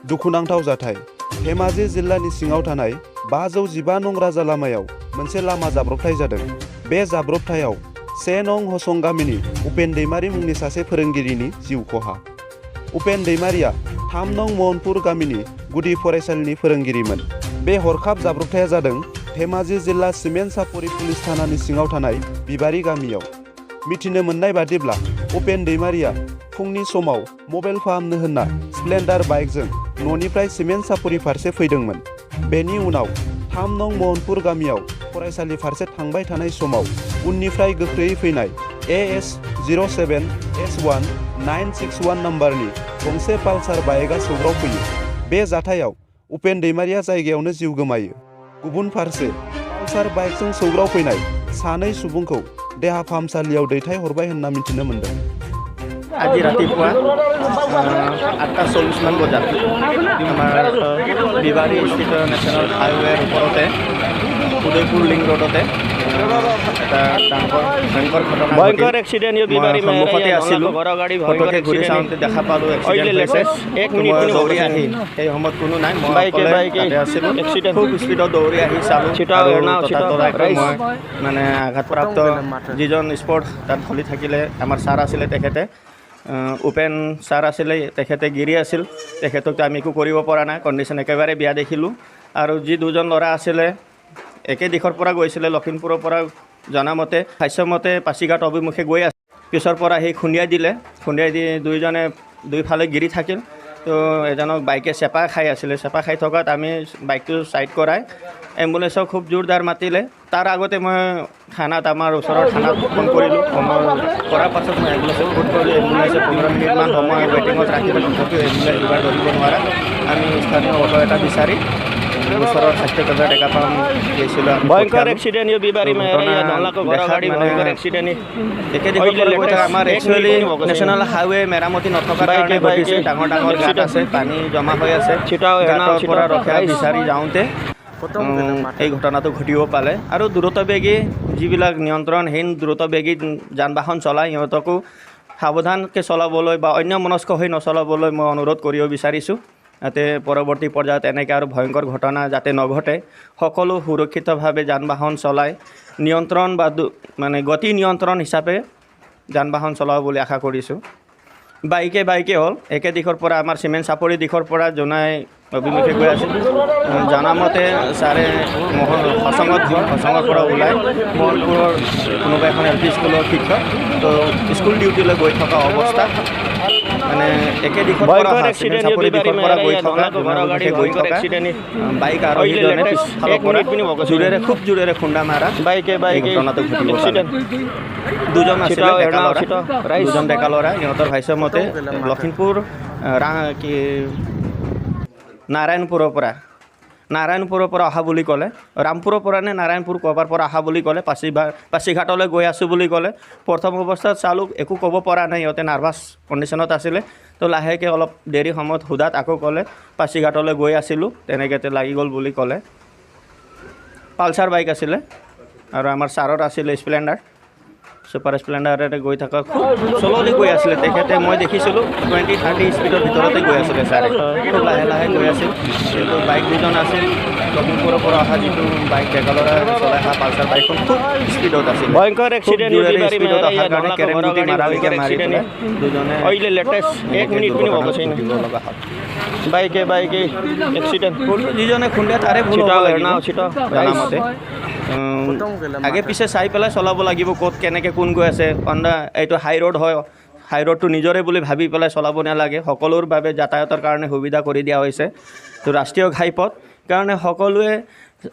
दुखुनांथाव जाथाय धेमाजि जिल्लानि सिङाव थानाय 515 नं राजा लामायाव मोनसे लामा जाब्रबथाय जादों। बे जाब्रबथायाव 1 नं हसं गामिनि उपेन दैमारी मुंनि सासे फोरोंगिरिनि जिउ खहा। उपेन दैमारीया 3 नं मोहनपुर गामिनि गुदि फरायसालिनि फोरोंगिरिमोन। बे हरखाब जाब्रबथाया जादों धेमाजि जिल्ला सिमेन्ट सापरि पुलिस थानानि सिङाव थानाय बिबारी गामियाव। मिथिनो मोननाय बादिब्ला उपेन दैमारीया फुंनि समाव मबाइल फाहामनो होनना स्प्लेन्डार बाइकजों न'निफ्राय सिमेन्ट सापरि फारसे फैदोंमोन। बेनि उनाव 3 नं मोहनपुर गामियाव फरायसालि फारसे थांबाय थानाय समाव उननिफ्राय गोख्रैयै फैनाय AS 07S1961 नम्बरनि गंसे पालसार बाइकआ सौग्रावफैयो। बे जाथायाव उपेन दैमारीया जायगायावनो जिउ गोमायो। गुबुन फारसे पालसार बाइकजों सौग्रावफैनाय 2 सुबुंखौ देहा फाहामसालियाव दैथायहरबाय होनना मिथिनो मोन्दों। আজি ৰাতিপুৱা 8:40 মান বজাত আমাৰ বিবাৰী স্থিত নেশ্যনেল হাইৱেৰ ওপৰতে উদয়পুৰ লিংক ৰোডতে এটা ভয়ংকৰ ঘটনা ভয়ংকৰ এক্সিডেণ্ট বিবাৰী সন্মুখতে আছিলোঁ। ফটকে ঘূৰি চাওঁতে দেখা পালোঁ এক্সিডেণ্ট হৈছে। মই দৌৰি আহি সেই সময়ত কোনো নাই, মই অকলে আছিলোঁ। খুব স্পীডত দৌৰি আহি চালোঁ আৰু মই মানে আঘাতপ্ৰাপ্ত যিজন স্পৰ্ট তাত চলি থাকিলে আমাৰ ছাৰ আছিলে, তেখেতে উপেন ছাৰ আছিলে, তেখেতে গিৰি আছিল। তেখেতক আমি একো কৰিব পৰা নাই, কণ্ডিশ্যন একেবাৰে বেয়া দেখিলোঁ। আৰু যি 2জন ল'ৰা আছিলে একে দিশৰ পৰা গৈছিলে, লখিমপুৰৰ পৰা জনামতে ভাষ্যমতে পাছিঘাট অভিমুখে গৈ আছে। পিছৰ পৰা সেই খুন্দিয়াই দিলে, খুন্দিয়াই দি দুইজনে দুইফালে গিৰি থাকিল। তো এজনক বাইকে চেপা খাই আছিলে, চেপা খাই থকাত আমি বাইকটো ছাইড কৰাই এম্বুলেঞ্চক খুব জোৰদাৰ মাতিলে। তাৰ আগতে মই থানাত, আমাৰ ওচৰৰ থানাত ফোন কৰিলোঁ। ফোন কৰাৰ পাছত মই এম্বুলেঞ্চক ফোন কৰিলোঁ। এম্বুলেঞ্চে 15 মিনিটমান সময় ৱেটিঙত ৰাখিলে, তথাপিও এম্বুলেঞ্চ যোগাৰ ধৰিব নোৱাৰা। আমি স্থানীয় অটো এটা বিচাৰি ওচৰৰ স্বাস্থ্য কেন্দ্ৰ ডেকা পাম গৈছিলোঁ। ভয়ংকৰ এক্সিডেণ্ট বিবাৰী আমাৰ একচুৱেলি নেশ্যনেল হাইৱে মেৰামতি নথকাৰ কাৰণে ঘটিছে। ডাঙৰ ডাঙৰ গাঁত আছে, পানী জমা হৈ আছে। গাঁতৰ পৰা ৰখা বিচাৰি যাওঁতে এই ঘটনাটো ঘটিব পালে। আৰু দ্ৰুতবেগী যিবিলাক নিয়ন্ত্ৰণহীন দ্ৰুতবেগী যান বাহন চলায়, সিহঁতকো সাৱধানকৈ চলাবলৈ বা অন্যমনস্ক হৈ নচলাবলৈ মই অনুৰোধ কৰিব বিচাৰিছোঁ, যাতে পৰৱৰ্তী পৰ্যায়ত এনেকৈ আৰু ভয়ংকৰ ঘটনা যাতে নঘটে। সকলো সুৰক্ষিতভাৱে যান বাহন চলাই নিয়ন্ত্ৰণ বা মানে গতি নিয়ন্ত্ৰণ হিচাপে যান বাহন চলাব বুলি আশা কৰিছোঁ। বাইকে হ'ল একে দিশৰ পৰা, আমাৰ চিমেণ্ট চাপৰি দিশৰ পৰা জোনাই অভিমুখে গৈ আছিল। জনামতে ছাৰে হচঙৰ পৰা ওলাই মোহনপুৰৰ কোনোবা এখন LP স্কুলৰ শিক্ষক, তো স্কুল ডিউটিলৈ গৈ থকা অৱস্থাত মানে একে দিশৰ পৰা চাপৰি দিশৰ পৰা গৈ থকা বাইক আৰোহীজনে পিছফালৰ পৰা খুব জোৰেৰে খুন্দা মাৰা ঘটনাটো ঘটিব পালে। 2জন আছিলে দুজন ডেকা ল'ৰা। সিহঁতৰ ভাষ্যমতে লখিমপুৰ নাৰায়ণপুৰৰ পৰা অহা বুলি ক'লে। ৰামপুৰৰ পৰা নে নাৰায়ণপুৰ ক'ৰবাৰ পৰা অহা বুলি ক'লে। পাছিঘাটলৈ গৈ আছোঁ বুলি ক'লে। প্ৰথম অৱস্থাত চালোঁ একো ক'ব পৰা নাই, সিহঁতে নাৰ্ভাছ কণ্ডিশ্যনত আছিলে। তো লাহেকৈ অলপ দেৰি সময়ত সোধাত আকৌ ক'লে পাছিঘাটলৈ গৈ আছিলোঁ, তেনেকৈ লাগি গ'ল বুলি ক'লে। পালচাৰ বাইক আছিলে আৰু আমাৰ ছাৰৰ আছিলে স্প্লেণ্ডাৰ, ছুপাৰ স্প্লেণ্ডাৰেৰে গৈ থকা খুব শ্ল'লি গৈ আছিলে। তেখেতে মই দেখিছিলোঁ 20-30 স্পীডৰ ভিতৰতে গৈ আছিলে ছাৰে, খুব লাহে লাহে গৈ আছিল। কিন্তু বাইক 2জন আছিল, লখিমপুৰৰ পৰা অহা যিটো বাইক ডেকা ল'ৰা চলাই অহা পালচাৰ বাইকখন খুব স্পীডত আছিল। ভয়ংকৰ এক্সিডেণ্ট স্পীডত অহাৰ কাৰণে কেৰেমগুটি মাৰালৈকে মাৰি পেলাই দুজনে দিব লগা হ'ল। বাইকে এক্সিডেণ্ট যিজনে খুন্দে তাৰে ভুল হ'ব লাগিব জনামতে। আগে পিছে চাই পেলাই চলাব লাগিব, ক'ত কেনেকৈ কোন গৈ আছে। এইটো হাই ৰোড হয়, হাই ৰোডটো নিজৰে বুলি ভাবি পেলাই চলাব নালাগে। সকলোৰ বাবে যাতায়াতৰ কাৰণে সুবিধা কৰি দিয়া হৈছে। তো ৰাষ্ট্ৰীয় ঘাইপথ কাৰণে সকলোৱে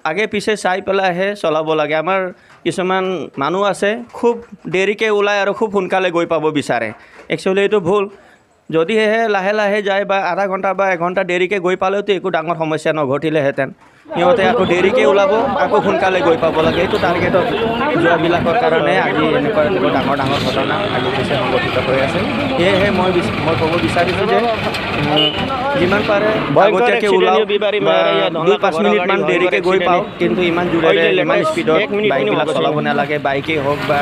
আগে পিছে চাই পেলাইহে চলাব লাগে। আমাৰ কিছুমান মানুহ আছে খুব দেৰিকৈ ওলায় আৰু খুব সোনকালে গৈ পাব বিচাৰে। একচুৱেলি এইটো ভুল। যদিহে লাহে লাহে যায় বা আধা ঘণ্টা বা 1 ঘণ্টা দেৰিকৈ গৈ পালেওতো একো ডাঙৰ সমস্যা নঘটিলেহেঁতেন। সিহঁতে আকৌ দেৰিকৈ ওলাব, আকৌ সোনকালে গৈ পাব লাগে। এইটো টাৰ্গেটত যোৱাবিলাকৰ কাৰণে আজি এনেকুৱা ডাঙৰ ডাঙৰ ঘটনা আগে পিছে সংঘটিত হৈ আছে। সেয়েহে মই ক'ব বিচাৰিছোঁ যে যিমান পাৰে আগতীয়াকৈ ওলাওক, 2-5 মিনিটমান দেৰিকৈ গৈ পাওক, কিন্তু ইমান জোৰেৰে ইমান স্পীডত বাইকবিলাক চলাব নালাগে। বাইকেই হওক বা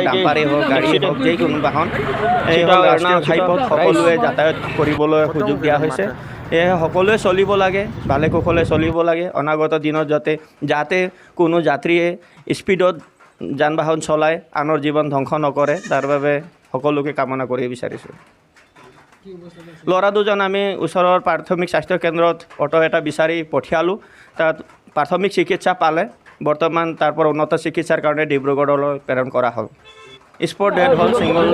ডাম্পাৰেই হওক, গাড়ী হওক, যিকোনো বাহন। এই ৰাষ্ট্ৰীয় ঘাইপথ সকলোৱে যাতায়াত কৰিবলৈ সুযোগ দিয়া হৈছে। সকলোৱে চলিব লাগে, ভালে কুশলে চলিব লাগে। অনাগত দিনত যাতে কোনো যাত্ৰীয়ে স্পীডত যান বাহন চলাই আনৰ জীৱন ধ্বংস নকৰে, তাৰ বাবে সকলোকে কামনা কৰিব বিচাৰিছোঁ। ল'ৰা দুজন আমি ওচৰৰ প্ৰাথমিক স্বাস্থ্য কেন্দ্ৰত অটো এটা বিচাৰি পঠিয়ালোঁ। তাত প্ৰাথমিক চিকিৎসা পালে। বৰ্তমান তাৰ পৰা উন্নত চিকিৎসাৰ কাৰণে ডিব্ৰুগড়লৈ প্ৰেৰণ কৰা হ'ল। স্পট ডেড হ'ল ছিংগল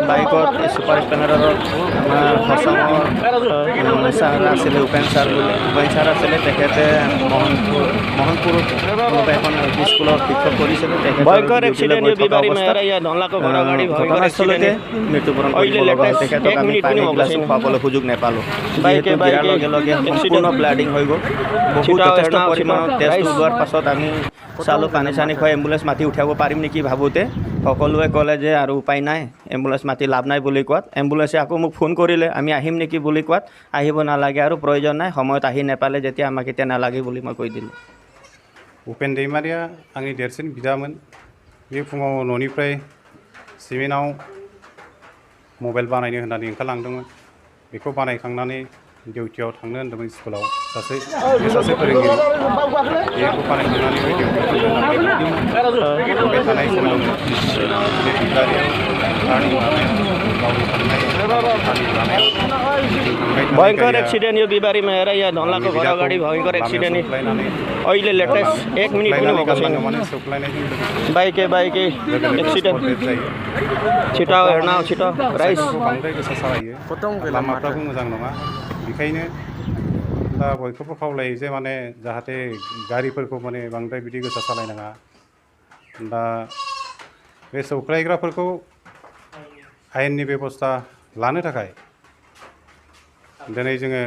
বাইকত ছুপাৰ স্প্লেণ্ডাৰৰ আমাৰ হচঙৰ ছাৰ আছিলে, উপেন ছাৰ আছিলে। তেখেতে মোহনপুৰ কোনোবা এখন স্কুলৰ শিক্ষক কৰিছিলে। ভয়ংকৰ এক্সিডেণ্ট বিবাৰী মেহৰা ইয়া ধনলাকৰ ঘৰগাড়ী ভয়ংকৰ ঘটনাস্থলতে মৃত্যুবৰণ কৰিবলৈ তেখেতক আমি পানী গিলাচো খুৱাবলৈ সুযোগ নাপালোঁ। লগে লগে সম্পূৰ্ণ ব্লাডিং হৈ গ'ল। বহুত যথেষ্ট পৰিমাণৰ তেজ ওলোৱাৰ পাছত আমি চালোঁ, পানী চানী খুৱাই এম্বুলেঞ্চ মাতি উঠাব পাৰিম নেকি ভাবোঁতে সকলোৱে ক'লে যে আৰু উপায় নাই, এম্বুলেঞ্চ মাতি লাভ নাই বুলি কোৱাত এম্বুলেঞ্চে আকৌ মোক ফোন কৰিলে আমি আহিম নেকি বুলি কোৱাত আহিব নালাগে আৰু প্ৰয়োজন নাই, সময়ত আহি নেপালে যেতিয়া আমাক এতিয়া নালাগে বুলি মই কৈ দিলোঁ। उपेन दैमारिया आंनि देरसिन बिदामोन। बे फुङाव न'निफ्राय सिमेन्टआव मबाइल बानायनो होननानै ओंखारलांदोंमोन। बेखौ बानायखांनानै डिउटियाव थांनो होन्दोंमोन स्कुलाव। सासे फोरोंगिरि बेखौ बानायखांनानै बे डिउटियाव थांबाय थानाय समाव बे बिबारिया गावनि भयंकर एक्सिडेन्ट यो बिबारी मेहरा इया धनलाको घरगाडी भयंकर एक्सिडेन्ट अहिले लेटेस्ट 1 मिनट पनि भएको छैन। बाइके एक्सिडेन्ट छिटाउ हेर्न छिटो राइस लामाफ्राबो मोजां नङा। बेखायनो दा बयखौबो खावलायो जे माने जाहाथे गारिफोरखौ माने बांद्राय बिदि गोसा सालायनाङा। दा बे सौख्लायग्राफोरखौ आयेननि बेबस्था लानो थाखाय दिनै जोङो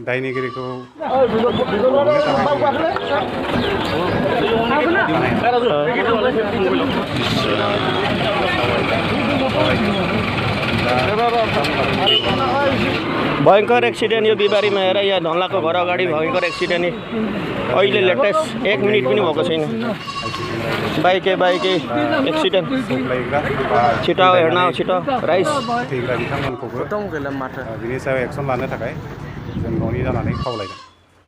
दायनिगिरिखौ भयंकर एक्सिडेन्ट यो बिबारी मेहरा इया धनलाको घरगाडी भयंकर एक्सिडेन्ट अहिले लेटेस्ट 1 मिनट पनि भएको छैन। बाइके एक्सिडेन्ट छिटाउ हेर्न छिटो राइस बिथांमोनखौबो बिनि सायाव एक्सन लानो थाखाय जों न'नि जानानै खावलायगोन।